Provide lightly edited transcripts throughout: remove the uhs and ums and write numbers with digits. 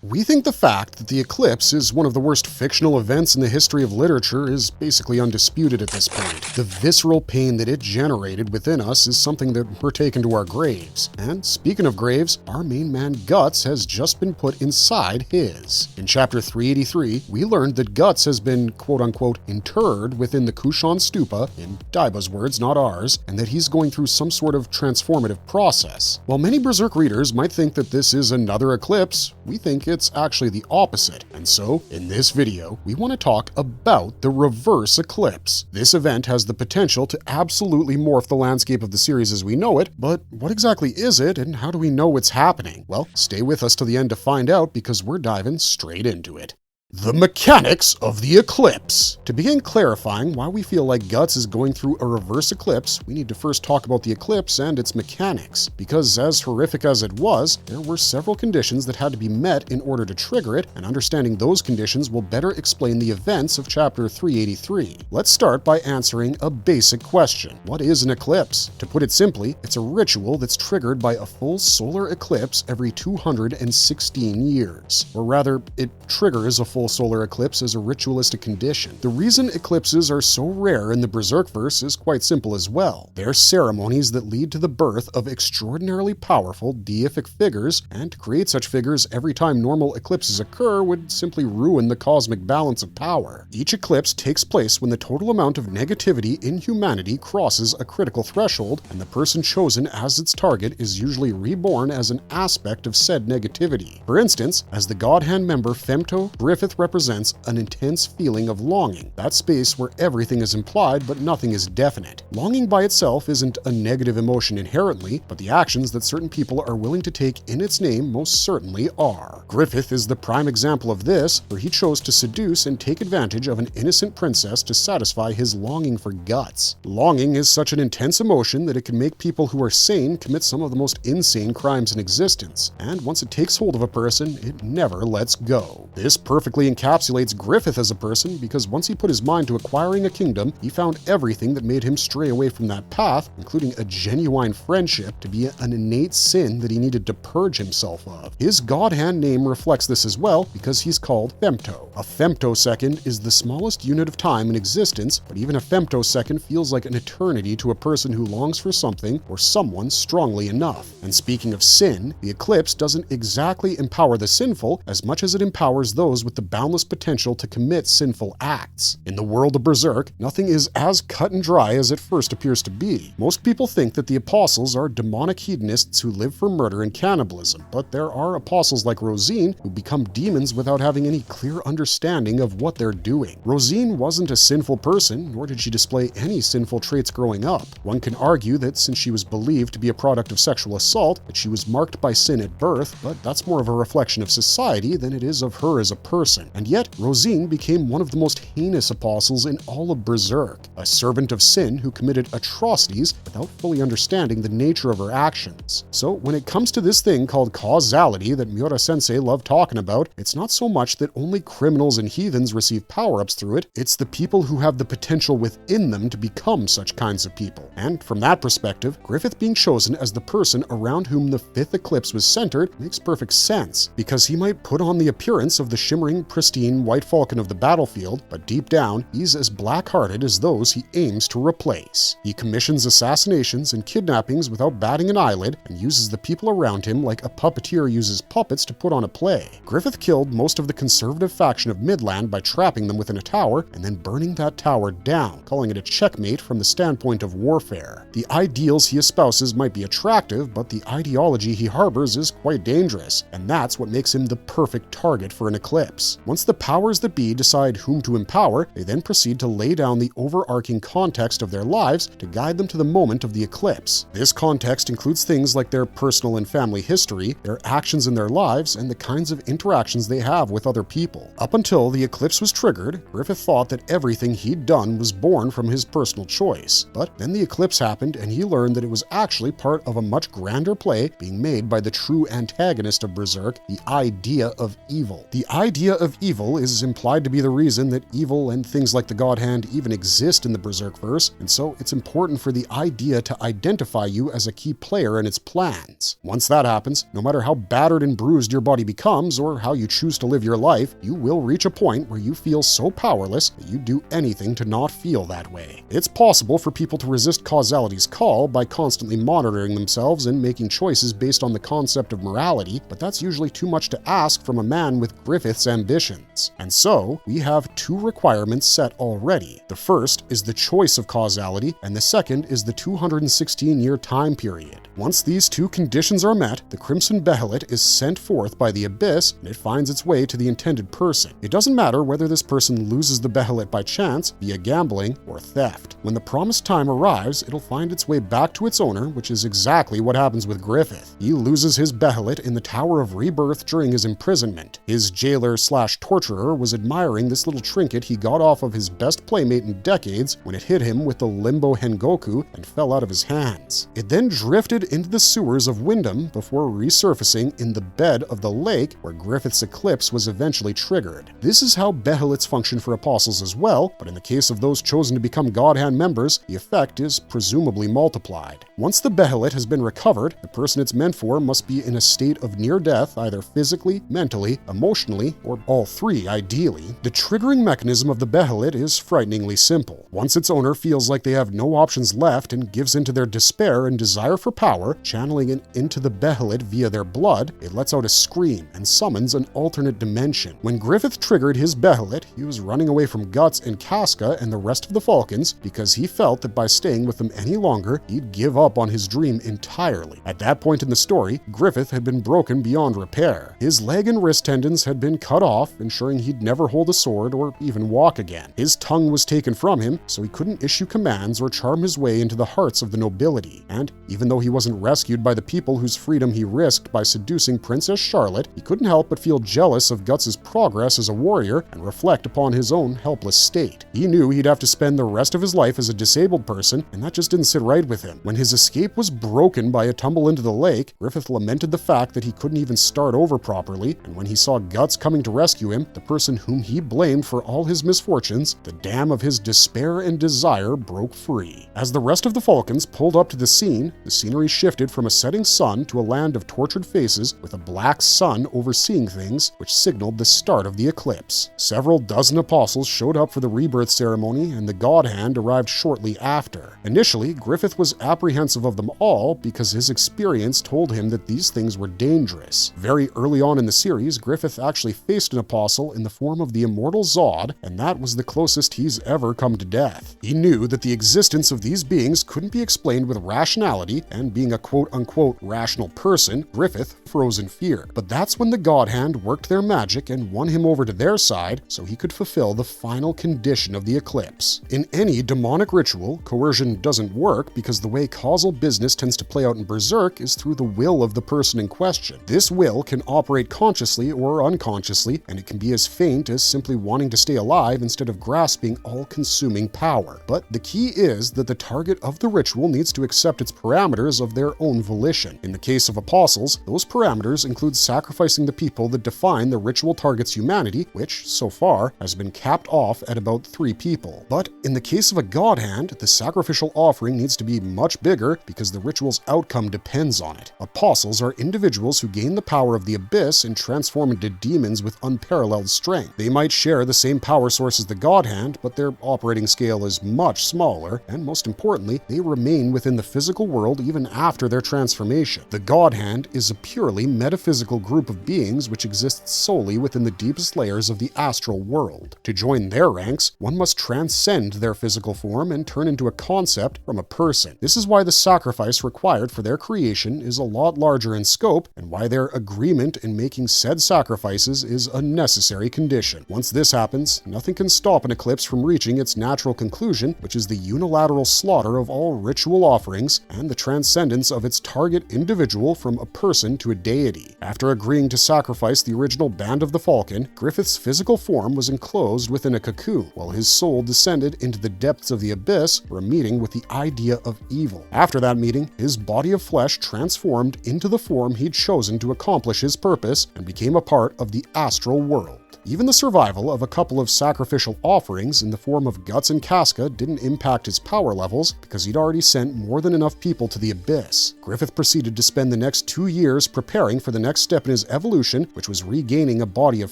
We think the fact that the eclipse is one of the worst fictional events in the history of literature is basically undisputed at this point. The visceral pain that it generated within us is something that we're taken to our graves. And speaking of graves, our main man Guts has just been put inside his. In chapter 383, we learned that Guts has been quote-unquote interred within the Kushan Stupa, in Daiba's words, not ours, and that he's going through some sort of transformative process. While many Berserk readers might think that this is another eclipse, we think it's actually the opposite. And so, in this video, we want to talk about the reverse eclipse. This event has the potential to absolutely morph the landscape of the series as we know it, but what exactly is it and how do we know it's happening? Well, stay with us till the end to find out because we're diving straight into it. The mechanics of the eclipse. To begin clarifying why we feel like Guts is going through a reverse eclipse, we need to first talk about the eclipse and its mechanics, because as horrific as it was, there were several conditions that had to be met in order to trigger it, and understanding those conditions will better explain the events of chapter 383. Let's start by answering a basic question. What is an eclipse? To put it simply, it's a ritual that's triggered by a full solar eclipse every 216 years. Or rather, it triggers a full solar eclipse as a ritualistic condition. The reason eclipses are so rare in the Berserkverse is quite simple as well. They're ceremonies that lead to the birth of extraordinarily powerful deific figures, and to create such figures every time normal eclipses occur would simply ruin the cosmic balance of power. Each eclipse takes place when the total amount of negativity in humanity crosses a critical threshold, and the person chosen as its target is usually reborn as an aspect of said negativity. For instance, as the God Hand member Femto, Griffith represents an intense feeling of longing, that space where everything is implied but nothing is definite. Longing by itself isn't a negative emotion inherently, but the actions that certain people are willing to take in its name most certainly are. Griffith is the prime example of this, where he chose to seduce and take advantage of an innocent princess to satisfy his longing for Guts. Longing is such an intense emotion that it can make people who are sane commit some of the most insane crimes in existence, and once it takes hold of a person, it never lets go. This perfectly encapsulates Griffith as a person because once he put his mind to acquiring a kingdom, he found everything that made him stray away from that path, including a genuine friendship, to be an innate sin that he needed to purge himself of. His God Hand name reflects this as well because he's called Femto. A femtosecond is the smallest unit of time in existence, but even a femtosecond feels like an eternity to a person who longs for something or someone strongly enough. And speaking of sin, the eclipse doesn't exactly empower the sinful as much as it empowers those with the boundless potential to commit sinful acts. In the world of Berserk, nothing is as cut and dry as it first appears to be. Most people think that the apostles are demonic hedonists who live for murder and cannibalism, but there are apostles like Rosine who become demons without having any clear understanding of what they're doing. Rosine wasn't a sinful person, nor did she display any sinful traits growing up. One can argue that since she was believed to be a product of sexual assault, that she was marked by sin at birth, but that's more of a reflection of society than it is of her as a person. And yet, Rosine became one of the most heinous apostles in all of Berserk, a servant of sin who committed atrocities without fully understanding the nature of her actions. So when it comes to this thing called causality that Miura-sensei loved talking about, it's not so much that only criminals and heathens receive power-ups through it, it's the people who have the potential within them to become such kinds of people. And from that perspective, Griffith being chosen as the person around whom the fifth eclipse was centered makes perfect sense, because he might put on the appearance of the shimmering, pristine white falcon of the battlefield, but deep down, he's as black-hearted as those he aims to replace. He commissions assassinations and kidnappings without batting an eyelid, and uses the people around him like a puppeteer uses puppets to put on a play. Griffith killed most of the conservative faction of Midland by trapping them within a tower, and then burning that tower down, calling it a checkmate from the standpoint of warfare. The ideals he espouses might be attractive, but the ideology he harbors is quite dangerous, and that's what makes him the perfect target for an eclipse. Once the powers that be decide whom to empower, they then proceed to lay down the overarching context of their lives to guide them to the moment of the eclipse. This context includes things like their personal and family history, their actions in their lives, and the kinds of interactions they have with other people. A Up until the eclipse was triggered, Griffith thought that everything he'd done was born from his personal choice. But then the eclipse happened and he learned that it was actually part of a much grander play being made by the true antagonist of Berserk, the idea of evil. The idea of evil is implied to be the reason that evil and things like the God Hand even exist in the Berserkverse, and so it's important for the idea to identify you as a key player in its plans. Once that happens, no matter how battered and bruised your body becomes or how you choose to live your life, you will reach a point where you feel so powerless that you do anything to not feel that way. It's possible for people to resist causality's call by constantly monitoring themselves and making choices based on the concept of morality, but that's usually too much to ask from a man with Griffith's ambitions. And so, we have two requirements set already. The first is the choice of causality, and the second is the 216-year time period. Once these two conditions are met, the Crimson Behelit is sent forth by the Abyss, and it finds its way to the intended person. It doesn't matter whether this person loses the Behelit by chance, via gambling, or theft. When the promised time arrives, it'll find its way back to its owner, which is exactly what happens with Griffith. He loses his Behelit in the Tower of Rebirth during his imprisonment. His jailer/torturer was admiring this little trinket he got off of his best playmate in decades when it hit him with the Limbo Hengoku and fell out of his hands. It then drifted into the sewers of Wyndham before resurfacing in the bed of the lake where Griffith's eclipse was eventually triggered. This is how Behelits function for apostles as well, but in the case of those chosen to become God Hand members, the effect is presumably multiplied. Once the Behelit has been recovered, the person it's meant for must be in a state of near death, either physically, mentally, emotionally, or all three ideally. The triggering mechanism of the Behelit is frighteningly simple. Once its owner feels like they have no options left and gives into their despair and desire for power, channeling it into the Behelit via their blood, it lets out a scream and summons an alternate dimension. When Griffith triggered his Behelit, he was running away from Guts and Casca and the rest of the Falcons because he felt that by staying with them any longer, he'd give up on his dream entirely. At that point in the story, Griffith had been broken beyond repair. His leg and wrist tendons had been cut off, ensuring he'd never hold a sword or even walk again. His tongue was taken from him, so he couldn't issue commands or charm his way into the hearts of the nobility. And even though he wasn't rescued by the people whose freedom he risked by seducing Princess Charlotte, he couldn't help but feel jealous of Guts' progress as a warrior and reflect upon his own helpless state. He knew he'd have to spend the rest of his life as a disabled person, and that just didn't sit right with him. When his escape was broken by a tumble into the lake, Griffith lamented the fact that he couldn't even start over properly, and when he saw Guts coming to rescue him, the person whom he blamed for all his misfortunes, the dam of his despair and desire broke free. As the rest of the Falcons pulled up to the scene, the scenery shifted from a setting sun to a land of tortured faces with a black sun overseeing things, which signaled the start of the eclipse. Several dozen apostles showed up for the rebirth ceremony, and the God Hand arrived shortly after. Initially, Griffith was apprehensive of them all because his experience told him that these things were dangerous. Very early on in the series, Griffith actually faced an apostle in the form of the immortal Zod, and that was the closest he's ever come to death. He knew that the existence of these beings couldn't be explained with rationality, and being a quote-unquote rational person, Griffith froze in fear. But that's when the God Hand worked their magic and won him over to their side so he could fulfill the final condition of the eclipse. In any demonic ritual, coercion doesn't work because the way causal business tends to play out in Berserk is through the will of the person in question. This will can operate consciously or unconsciously, and it can be as faint as simply wanting to stay alive instead of grasping all-consuming power. But the key is that the target of the ritual needs to accept its parameters of their own volition. In the case of apostles, those parameters include sacrificing the people that define the ritual target's humanity, which, so far, has been capped off at about 3 people. But in the case of a God Hand, the sacrificial offering needs to be much bigger because the ritual's outcome depends on it. Apostles are individuals who gain the power of the Abyss and transform into demons with unparalleled strength. They might share the same power source as the God Hand, but their operating scale is much smaller, and most importantly, they remain within the physical world even after their transformation. The God Hand is a purely metaphysical group of beings which exists solely within the deepest layers of the astral world. To join their ranks, one must transcend their physical form and turn into a concept from a person. This is why the sacrifice required for their creation is a lot larger in scope, and why their agreement in making said sacrifices is a necessary condition. Once this happens, nothing can stop an eclipse from reaching its natural conclusion, which is the unilateral slaughter of all ritual offerings and the transcendence descendants of its target individual from a person to a deity. After agreeing to sacrifice the original Band of the Falcon, Griffith's physical form was enclosed within a cocoon, while his soul descended into the depths of the abyss for a meeting with the idea of evil. After that meeting, his body of flesh transformed into the form he'd chosen to accomplish his purpose and became a part of the astral world. Even the survival of a couple of sacrificial offerings in the form of Guts and Casca didn't impact his power levels because he'd already sent more than enough people to the abyss. Griffith proceeded to spend the next 2 years preparing for the next step in his evolution, which was regaining a body of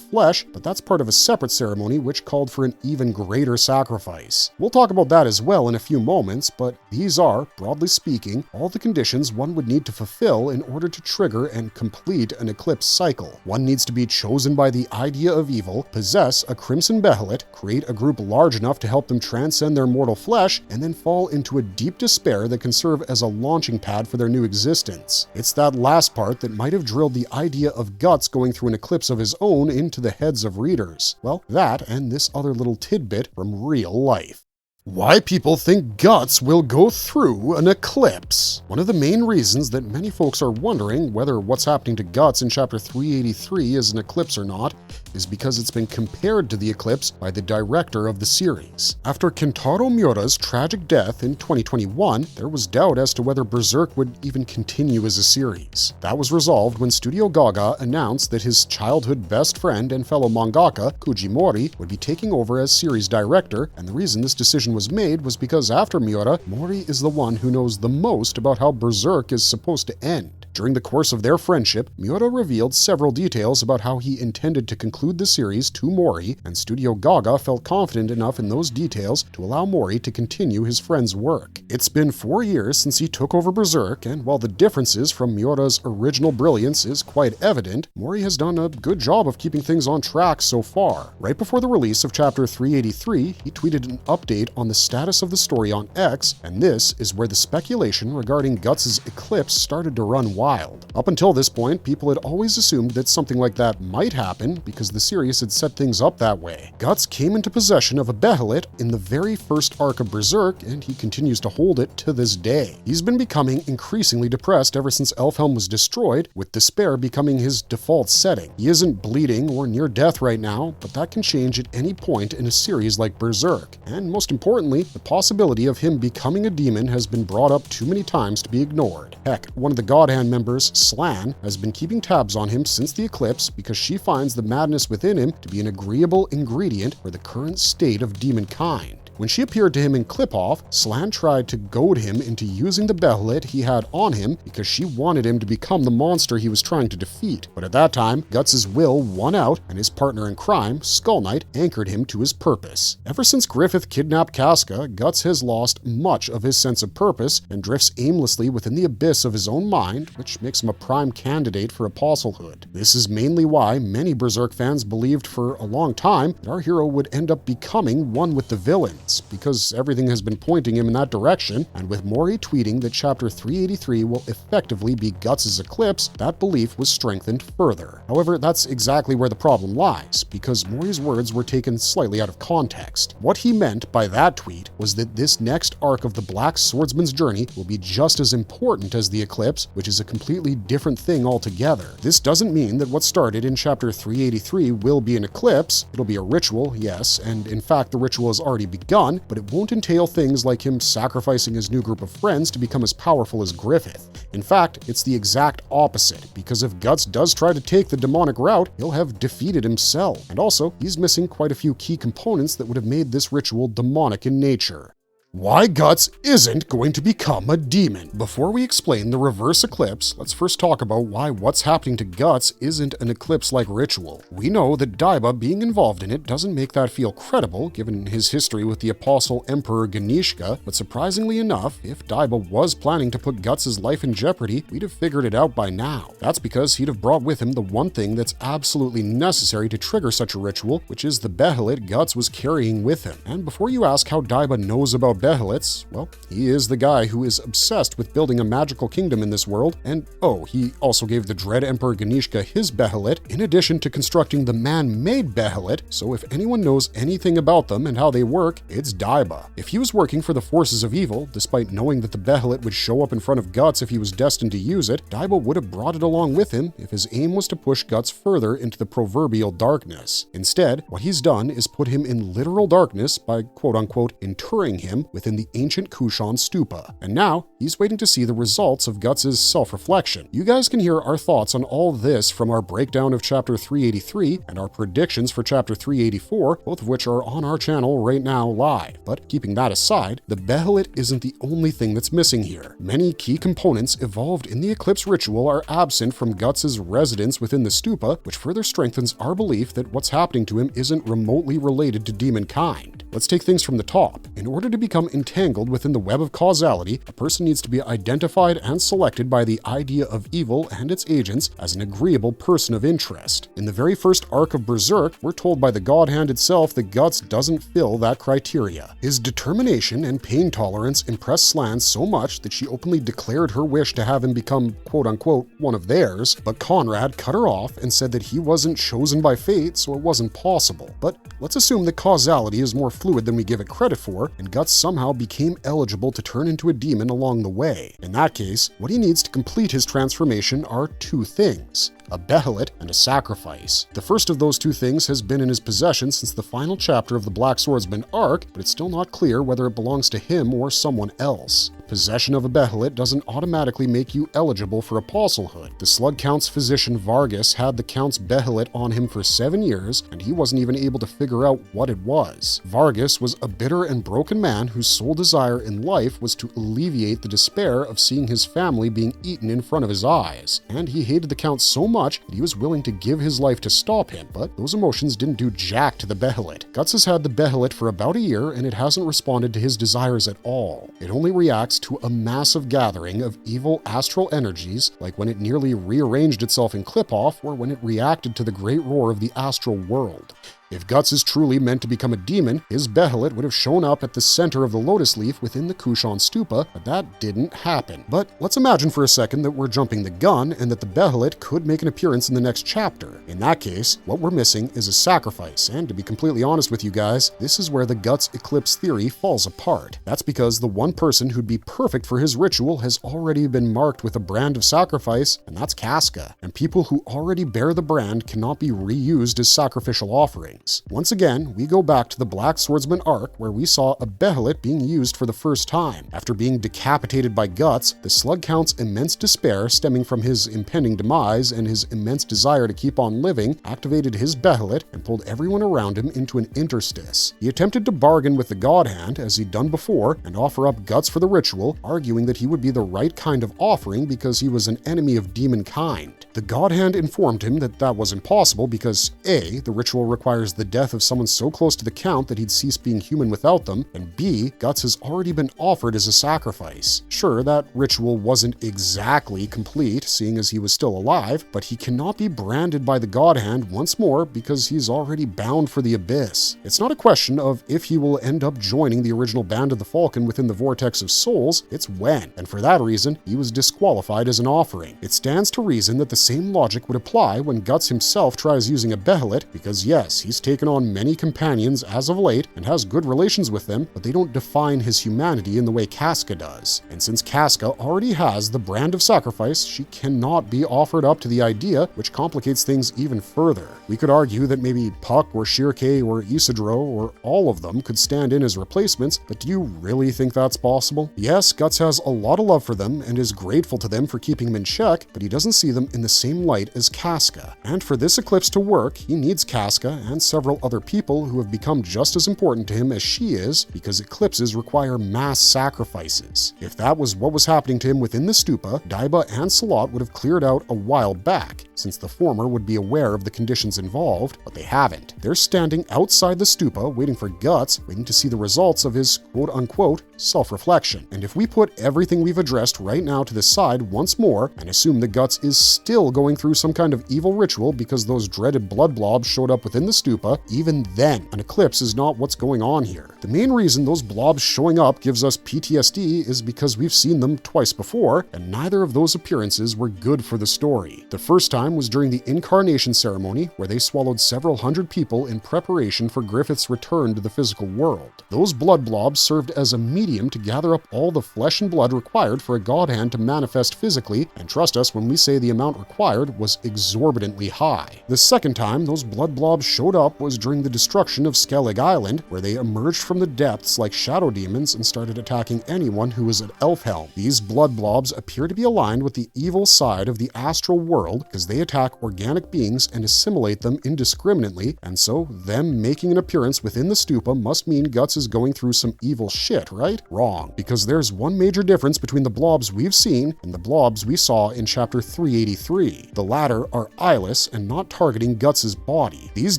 flesh, but that's part of a separate ceremony which called for an even greater sacrifice. We'll talk about that as well in a few moments, but these are, broadly speaking, all the conditions one would need to fulfill in order to trigger and complete an eclipse cycle. One needs to be chosen by the idea of evil, possess a crimson behelit, create a group large enough to help them transcend their mortal flesh, and then fall into a deep despair that can serve as a launching pad for their new existence. It's that last part that might have drilled the idea of Guts going through an eclipse of his own into the heads of readers. Well, that and this other little tidbit from real life. Why people think Guts will go through an eclipse. One of the main reasons that many folks are wondering whether what's happening to Guts in Chapter 383 is an eclipse or not is because it's been compared to the eclipse by the director of the series. After Kentaro Miura's tragic death in 2021, there was doubt as to whether Berserk would even continue as a series. That was resolved when Studio Gaga announced that his childhood best friend and fellow mangaka, Koji Mori, would be taking over as series director, and the reason this decision was made was because after Miura, Mori is the one who knows the most about how Berserk is supposed to end. During the course of their friendship, Miura revealed several details about how he intended to conclude the series to Mori, and Studio Gaga felt confident enough in those details to allow Mori to continue his friend's work. It's been 4 years since he took over Berserk, and while the differences from Miura's original brilliance is quite evident, Mori has done a good job of keeping things on track so far. Right before the release of Chapter 383, he tweeted an update on the status of the story on X, and this is where the speculation regarding Guts' eclipse started to run wild. Up until this point, people had always assumed that something like that might happen because the series had set things up that way. Guts came into possession of a behelit in the very first arc of Berserk, and he continues to hold it to this day. He's been becoming increasingly depressed ever since Elfhelm was destroyed, with despair becoming his default setting. He isn't bleeding or near death right now, but that can change at any point in a series like Berserk. And most importantly, the possibility of him becoming a demon has been brought up too many times to be ignored. Heck, one of the God Hand members, Slan, has been keeping tabs on him since the eclipse because she finds the madness within him to be an agreeable ingredient for the current state of demonkind. When she appeared to him in Clip-Off, Slan tried to goad him into using the behelit he had on him because she wanted him to become the monster he was trying to defeat. But at that time, Guts' will won out, and his partner in crime, Skull Knight, anchored him to his purpose. Ever since Griffith kidnapped Casca, Guts has lost much of his sense of purpose and drifts aimlessly within the abyss of his own mind, which makes him a prime candidate for apostlehood. This is mainly why many Berserk fans believed for a long time that our hero would end up becoming one with the villains, because everything has been pointing him in that direction, and with Mori tweeting that Chapter 383 will effectively be Guts' eclipse, that belief was strengthened further. However, that's exactly where the problem lies, because Mori's words were taken slightly out of context. What he meant by that tweet was that this next arc of the Black Swordsman's journey will be just as important as the eclipse, which is a completely different thing altogether. This doesn't mean that what started in Chapter 383 will be an eclipse. It'll be a ritual, yes, and in fact the ritual has already begun, but it won't entail things like him sacrificing his new group of friends to become as powerful as Griffith. In fact, it's the exact opposite, because if Guts does try to take the demonic route, he'll have defeated himself. And also, he's missing quite a few key components that would have made this ritual demonic in nature. Why Guts isn't going to become a demon. Before we explain the reverse eclipse, let's first talk about why what's happening to Guts isn't an eclipse-like ritual. We know that Daiba being involved in it doesn't make that feel credible, given his history with the Apostle Emperor Ganishka, but surprisingly enough, if Daiba was planning to put Guts' life in jeopardy, we'd have figured it out by now. That's because he'd have brought with him the one thing that's absolutely necessary to trigger such a ritual, which is the behelit Guts was carrying with him. And before you ask how Daiba knows about Behelites, well, he is the guy who is obsessed with building a magical kingdom in this world, and oh, he also gave the Dread Emperor Ganishka his Behelit, in addition to constructing the man-made Behelit, so if anyone knows anything about them and how they work, it's Daiba. If he was working for the forces of evil, despite knowing that the Behelit would show up in front of Guts if he was destined to use it, Daiba would have brought it along with him if his aim was to push Guts further into the proverbial darkness. Instead, what he's done is put him in literal darkness by quote-unquote interring him within the ancient Kushan Stupa. And now, he's waiting to see the results of Guts' self-reflection. You guys can hear our thoughts on all this from our breakdown of Chapter 383 and our predictions for Chapter 384, both of which are on our channel right now live. But keeping that aside, the Behelit isn't the only thing that's missing here. Many key components evolved in the Eclipse ritual are absent from Guts' residence within the Stupa, which further strengthens our belief that what's happening to him isn't remotely related to demonkind. Let's take things from the top. In order to become entangled within the web of causality, a person needs to be identified and selected by the idea of evil and its agents as an agreeable person of interest. In the very first arc of Berserk, we're told by the God Hand itself that Guts doesn't fill that criteria. His determination and pain tolerance impressed Slan so much that she openly declared her wish to have him become quote-unquote one of theirs, but Conrad cut her off and said that he wasn't chosen by fate, so it wasn't possible. But let's assume that causality is more fluid than we give it credit for, and Guts somehow became eligible to turn into a demon along the way. In that case, what he needs to complete his transformation are two things: a Behelit and a sacrifice. The first of those two things has been in his possession since the final chapter of the Black Swordsman arc, but it's still not clear whether it belongs to him or someone else. Possession of a Behelit doesn't automatically make you eligible for apostlehood. The Slug Count's physician Vargas had the Count's Behelit on him for 7 years, and he wasn't even able to figure out what it was. Vargas was a bitter and broken man whose sole desire in life was to alleviate the despair of seeing his family being eaten in front of his eyes, and he hated the Count so much that he was willing to give his life to stop him, but those emotions didn't do jack to the Behelit. Guts has had the Behelit for about a year, and it hasn't responded to his desires at all. It only reacts to a massive gathering of evil astral energies, like when it nearly rearranged itself in Clip-Off, or when it reacted to the great roar of the astral world. If Guts is truly meant to become a demon, his Behelit would have shown up at the center of the lotus leaf within the Kushan Stupa, but that didn't happen. But let's imagine for a second that we're jumping the gun and that the Behelit could make an appearance in the next chapter. In that case, what we're missing is a sacrifice, and to be completely honest with you guys, this is where the Guts Eclipse theory falls apart. That's because the one person who'd be perfect for his ritual has already been marked with a brand of sacrifice, and that's Casca. And people who already bear the brand cannot be reused as sacrificial offerings. Once again, we go back to the Black Swordsman arc where we saw a Behelit being used for the first time. After being decapitated by Guts, the Slug Count's immense despair stemming from his impending demise and his immense desire to keep on living activated his Behelit and pulled everyone around him into an interstice. He attempted to bargain with the God Hand, as he'd done before, and offer up Guts for the ritual, arguing that he would be the right kind of offering because he was an enemy of demonkind. The God Hand informed him that that was impossible because A, the ritual requires the death of someone so close to the Count that he'd cease being human without them, and B, Guts has already been offered as a sacrifice. Sure, that ritual wasn't exactly complete, seeing as he was still alive, but he cannot be branded by the God Hand once more because he's already bound for the abyss. It's not a question of if he will end up joining the original Band of the Falcon within the Vortex of Souls, it's when, and for that reason, he was disqualified as an offering. It stands to reason that the same logic would apply when Guts himself tries using a Behelit, because yes, he's taken on many companions as of late and has good relations with them, but they don't define his humanity in the way Casca does. And since Casca already has the brand of sacrifice, she cannot be offered up to the idea, which complicates things even further. We could argue that maybe Puck or Shirke or Isidro or all of them could stand in as replacements, but do you really think that's possible? Yes, Guts has a lot of love for them and is grateful to them for keeping him in check, but he doesn't see them in the same light as Casca. And for this eclipse to work, he needs Casca and several other people who have become just as important to him as she is, because eclipses require mass sacrifices. If that was what was happening to him within the stupa, Daiba and Salat would have cleared out a while back, since the former would be aware of the conditions involved, but they haven't. They're standing outside the stupa waiting for Guts, waiting to see the results of his quote-unquote self-reflection. And if we put everything we've addressed right now to the side once more and assume that Guts is still going through some kind of evil ritual because those dreaded blood blobs showed up within the stupa, Stupa, even then, an eclipse is not what's going on here. The main reason those blobs showing up gives us PTSD is because we've seen them twice before, and neither of those appearances were good for the story. The first time was during the incarnation ceremony, where they swallowed several hundred people in preparation for Griffith's return to the physical world. Those blood blobs served as a medium to gather up all the flesh and blood required for a god hand to manifest physically, and trust us when we say the amount required was exorbitantly high. The second time those blood blobs showed up was during the destruction of Skellig Island, where they emerged from the depths like shadow demons and started attacking anyone who was at Elfhelm. These blood blobs appear to be aligned with the evil side of the astral world because they attack organic beings and assimilate them indiscriminately, and so them making an appearance within the stupa must mean Guts is going through some evil shit, right? Wrong, because there's one major difference between the blobs we've seen and the blobs we saw in chapter 383. The latter are eyeless and not targeting Guts' body. These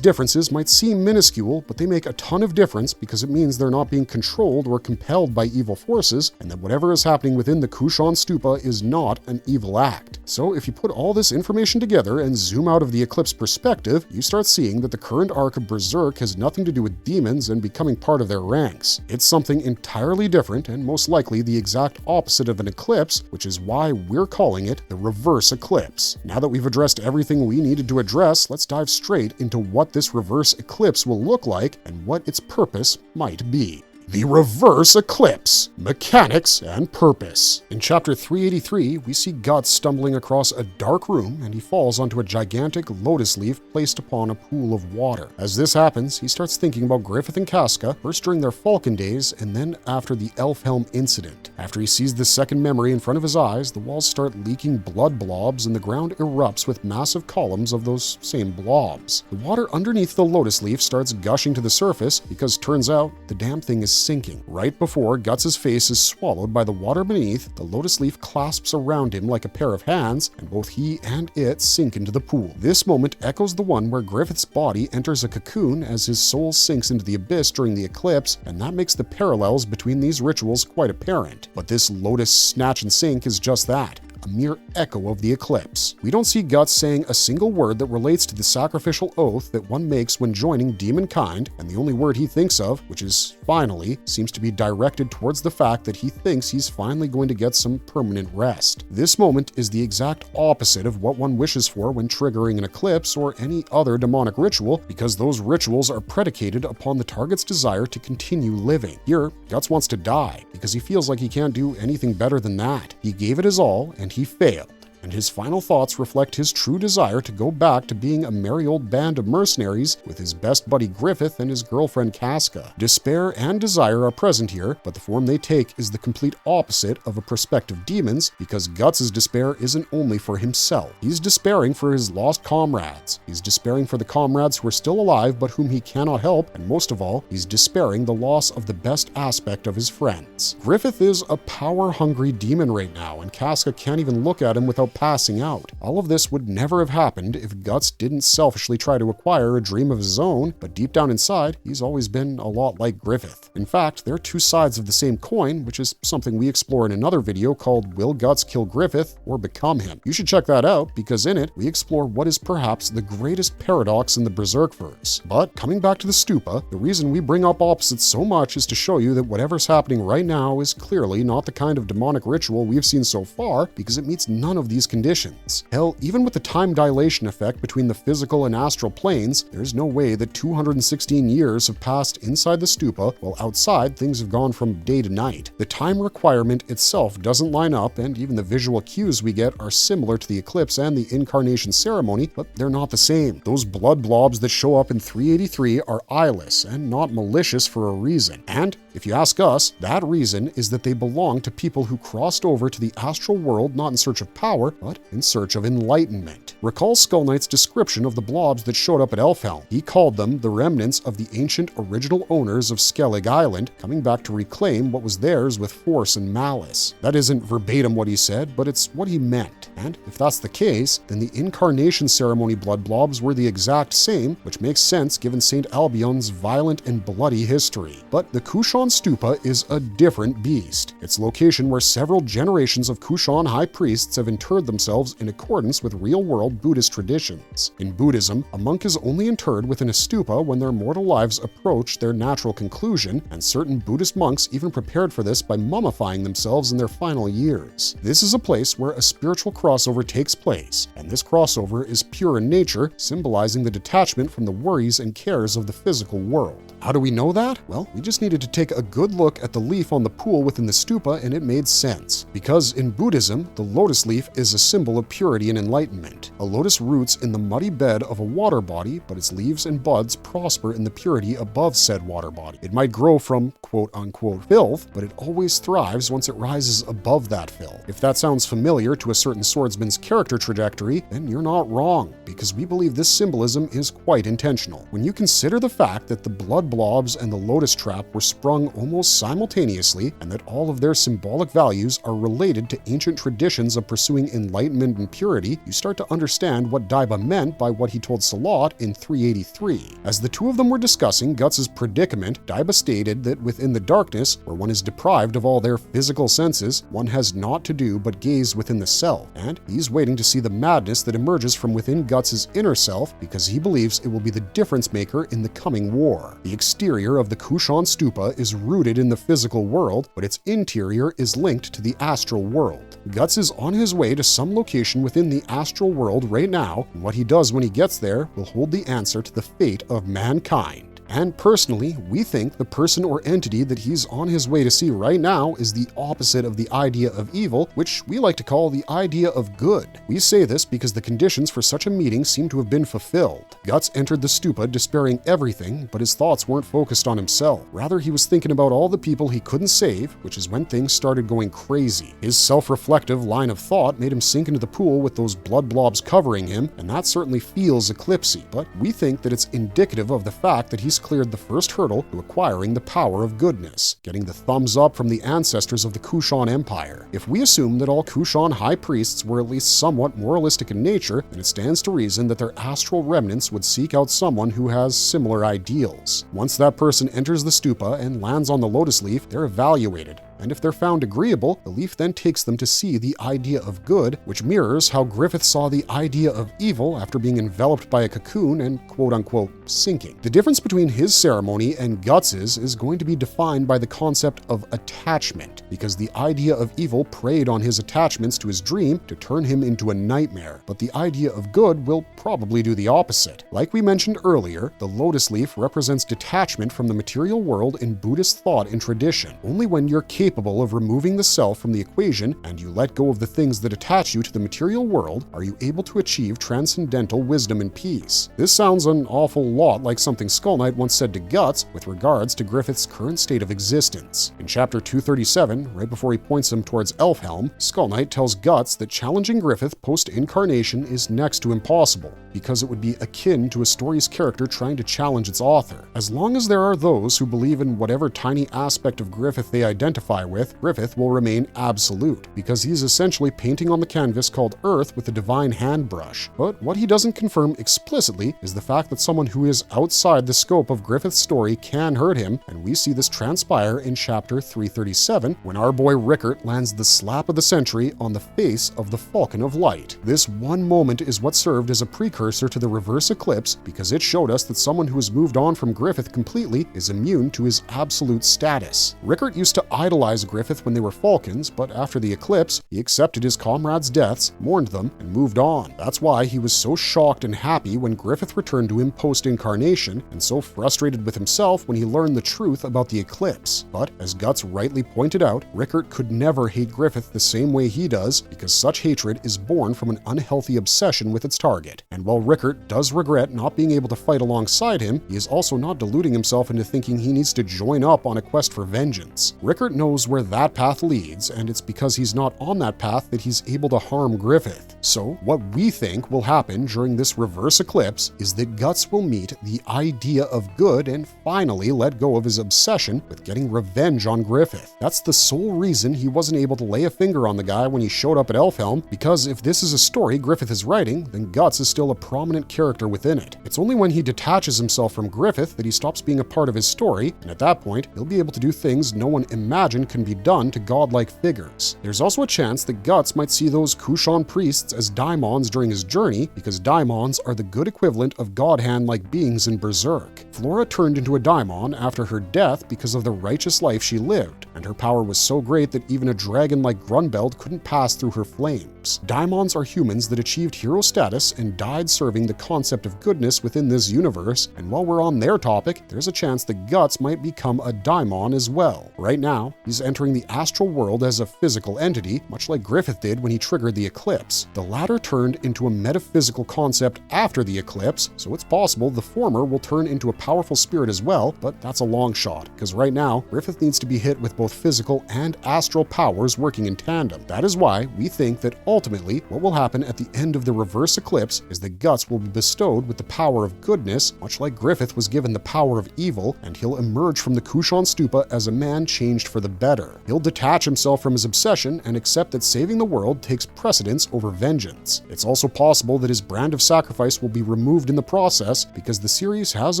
differences might seem minuscule, but they make a ton of difference because it means they're not being controlled or compelled by evil forces, and that whatever is happening within the Kushan Stupa is not an evil act. So if you put all this information together and zoom out of the Eclipse perspective, you start seeing that the current arc of Berserk has nothing to do with demons and becoming part of their ranks. It's something entirely different and most likely the exact opposite of an eclipse, which is why we're calling it the reverse eclipse. Now that we've addressed everything we needed to address, let's dive straight into what this reverse eclipse will look like and what its purpose might be. The Reverse Eclipse, Mechanics and Purpose. In chapter 383, we see Guts stumbling across a dark room and he falls onto a gigantic lotus leaf placed upon a pool of water. As this happens, he starts thinking about Griffith and Casca, first during their Falcon days and then after the Elfhelm incident. After he sees this second memory in front of his eyes, the walls start leaking blood blobs and the ground erupts with massive columns of those same blobs. The water underneath the lotus leaf starts gushing to the surface because turns out the damn thing is sinking. Right before Guts' face is swallowed by the water beneath, the lotus leaf clasps around him like a pair of hands, and both he and it sink into the pool. This moment echoes the one where Griffith's body enters a cocoon as his soul sinks into the abyss during the eclipse, and that makes the parallels between these rituals quite apparent. But this lotus snatch and sink is just that, a mere echo of the eclipse. We don't see Guts saying a single word that relates to the sacrificial oath that one makes when joining demon kind, and the only word he thinks of, which is finally, seems to be directed towards the fact that he thinks he's finally going to get some permanent rest. This moment is the exact opposite of what one wishes for when triggering an eclipse or any other demonic ritual, because those rituals are predicated upon the target's desire to continue living. Here, Guts wants to die because he feels like he can't do anything better than that. He gave it his all and he failed, and his final thoughts reflect his true desire to go back to being a merry old band of mercenaries with his best buddy Griffith and his girlfriend Casca. Despair and desire are present here, but the form they take is the complete opposite of a prospective demon's, because Guts' despair isn't only for himself. He's despairing for his lost comrades. He's despairing for the comrades who are still alive but whom he cannot help, and most of all, he's despairing the loss of the best aspect of his friends. Griffith is a power-hungry demon right now, and Casca can't even look at him without passing out. All of this would never have happened if Guts didn't selfishly try to acquire a dream of his own, but deep down inside, he's always been a lot like Griffith. In fact, they're two sides of the same coin, which is something we explore in another video called Will Guts Kill Griffith or Become Him? You should check that out, because in it, we explore what is perhaps the greatest paradox in the Berserkverse. But coming back to the Stupa, the reason we bring up opposites so much is to show you that whatever's happening right now is clearly not the kind of demonic ritual we've seen so far, because it meets none of these conditions. Hell, even with the time dilation effect between the physical and astral planes, there's no way that 216 years have passed inside the stupa, while outside things have gone from day to night. The time requirement itself doesn't line up, and even the visual cues we get are similar to the eclipse and the incarnation ceremony, but they're not the same. Those blood blobs that show up in 383 are eyeless and not malicious for a reason. And if you ask us, that reason is that they belong to people who crossed over to the astral world not in search of power, but in search of enlightenment. Recall Skull Knight's description of the blobs that showed up at Elfhelm. He called them the remnants of the ancient original owners of Skellig Island, coming back to reclaim what was theirs with force and malice. That isn't verbatim what he said, but it's what he meant. And if that's the case, then the incarnation ceremony blood blobs were the exact same, which makes sense given St. Albion's violent and bloody history. But the Kushan Kushan Stupa is a different beast. It's a location where several generations of Kushan high priests have interred themselves in accordance with real-world Buddhist traditions. In Buddhism, a monk is only interred within a stupa when their mortal lives approach their natural conclusion, and certain Buddhist monks even prepared for this by mummifying themselves in their final years. This is a place where a spiritual crossover takes place, and this crossover is pure in nature, symbolizing the detachment from the worries and cares of the physical world. How do we know that? Well, we just needed to take a good look at the leaf on the pool within the stupa, and it made sense. Because in Buddhism, the lotus leaf is a symbol of purity and enlightenment. A lotus roots in the muddy bed of a water body, but its leaves and buds prosper in the purity above said water body. It might grow from quote-unquote filth, but it always thrives once it rises above that filth. If that sounds familiar to a certain swordsman's character trajectory, then you're not wrong, because we believe this symbolism is quite intentional. When you consider the fact that the blood blobs and the lotus trap were sprung almost simultaneously, and that all of their symbolic values are related to ancient traditions of pursuing enlightenment and purity, you start to understand what Daiba meant by what he told Salat in 383. As the two of them were discussing Guts' predicament, Daiba stated that within the darkness, where one is deprived of all their physical senses, one has naught to do but gaze within the self, and he's waiting to see the madness that emerges from within Guts' inner self because he believes it will be the difference maker in the coming war. The exterior of the Kushan Stupa is rooted in the physical world, but its interior is linked to the astral world. Guts is on his way to some location within the astral world right now, and what he does when he gets there will hold the answer to the fate of mankind. And personally, we think the person or entity that he's on his way to see right now is the opposite of the idea of evil, which we like to call the idea of good. We say this because the conditions for such a meeting seem to have been fulfilled. Guts entered the stupa despairing everything, but his thoughts weren't focused on himself. Rather, he was thinking about all the people he couldn't save, which is when things started going crazy. His self-reflective line of thought made him sink into the pool with those blood blobs covering him, and that certainly feels eclipsy, but we think that it's indicative of the fact that he's cleared the first hurdle to acquiring the power of goodness, getting the thumbs up from the ancestors of the Kushan Empire. If we assume that all Kushan high priests were at least somewhat moralistic in nature, then it stands to reason that their astral remnants would seek out someone who has similar ideals. Once that person enters the stupa and lands on the lotus leaf, they're evaluated. And if they're found agreeable, the leaf then takes them to see the idea of good, which mirrors how Griffith saw the idea of evil after being enveloped by a cocoon and quote-unquote sinking. The difference between his ceremony and Guts's is going to be defined by the concept of attachment, because the idea of evil preyed on his attachments to his dream to turn him into a nightmare, but the idea of good will probably do the opposite. Like we mentioned earlier, the lotus leaf represents detachment from the material world in Buddhist thought and tradition. Only when you're capable of removing the self from the equation and you let go of the things that attach you to the material world are you able to achieve transcendental wisdom and peace. This sounds an awful lot like something Skull Knight once said to Guts with regards to Griffith's current state of existence. In chapter 237, right before he points him towards Elfhelm, Skull Knight tells Guts that challenging Griffith post-incarnation is next to impossible, because it would be akin to a story's character trying to challenge its author. As long as there are those who believe in whatever tiny aspect of Griffith they identify with, Griffith will remain absolute, because he's essentially painting on the canvas called Earth with a divine hand brush. But what he doesn't confirm explicitly is the fact that someone who is outside the scope of Griffith's story can hurt him, and we see this transpire in chapter 337 when our boy Rickert lands the slap of the century on the face of the Falcon of Light. This one moment is what served as a precursor to the reverse eclipse, because it showed us that someone who has moved on from Griffith completely is immune to his absolute status. Rickert used to idolize Griffith when they were Falcons, but after the eclipse, he accepted his comrades' deaths, mourned them, and moved on. That's why he was so shocked and happy when Griffith returned to him post-incarnation, and so frustrated with himself when he learned the truth about the eclipse. But, as Guts rightly pointed out, Rickert could never hate Griffith the same way he does, because such hatred is born from an unhealthy obsession with its target. And while Rickert does regret not being able to fight alongside him, he is also not deluding himself into thinking he needs to join up on a quest for vengeance. Rickert knows knows where that path leads, and it's because he's not on that path that he's able to harm Griffith. So what we think will happen during this reverse eclipse is that Guts will meet the idea of good and finally let go of his obsession with getting revenge on Griffith. That's the sole reason he wasn't able to lay a finger on the guy when he showed up at Elfhelm, because if this is a story Griffith is writing, then Guts is still a prominent character within it. It's only when he detaches himself from Griffith that he stops being a part of his story, and at that point, he'll be able to do things no one imagined can be done to godlike figures. There's also a chance that Guts might see those Kushan priests as daimons during his journey, because daimons are the good equivalent of god-hand-like beings in Berserk. Flora turned into a daimon after her death because of the righteous life she lived, and her power was so great that even a dragon like Grunbeld couldn't pass through her flames. Daimons are humans that achieved hero status and died serving the concept of goodness within this universe, and while we're on their topic, there's a chance that Guts might become a daimon as well. Right now, he's entering the astral world as a physical entity, much like Griffith did when he triggered the eclipse. The latter turned into a metaphysical concept after the eclipse, so it's possible the former will turn into a powerful spirit as well, but that's a long shot, because right now, Griffith needs to be hit with both physical and astral powers working in tandem. That is why we think that ultimately, what will happen at the end of the reverse eclipse is that Guts will be bestowed with the power of goodness, much like Griffith was given the power of evil, and he'll emerge from the Kushan Stupa as a man changed for the better. He'll detach himself from his obsession and accept that saving the world takes precedence over vengeance. It's also possible that his brand of sacrifice will be removed in the process, because the series has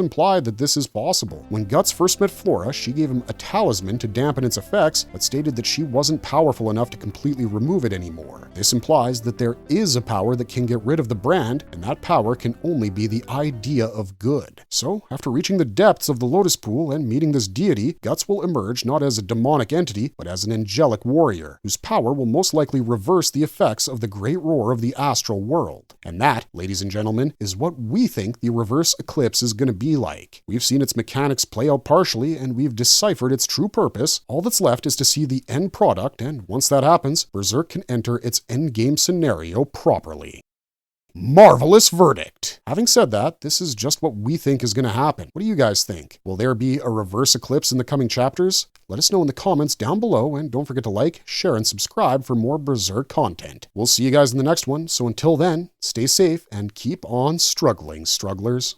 implied that this is possible. When Guts first met Flora, she gave him a talisman to dampen its effects, but stated that she wasn't powerful enough to completely remove it anymore. This implies that there is a power that can get rid of the brand, and that power can only be the idea of good. So, after reaching the depths of the Lotus Pool and meeting this deity, Guts will emerge not as a demonic entity, but as an angelic warrior, whose power will most likely reverse the effects of the great roar of the astral world. And that, ladies and gentlemen, is what we think the reverse eclipse is going to be like. We've seen its mechanics play out partially, and we've deciphered its true purpose. All that's left is to see the end product, and once that happens, Berserk can enter its endgame scenario properly. Marvelous verdict! Having said that, this is just what we think is going to happen. What do you guys think? Will there be a reverse eclipse in the coming chapters? Let us know in the comments down below, and don't forget to like, share, and subscribe for more Berserk content. We'll see you guys in the next one, so until then, stay safe and keep on struggling, strugglers.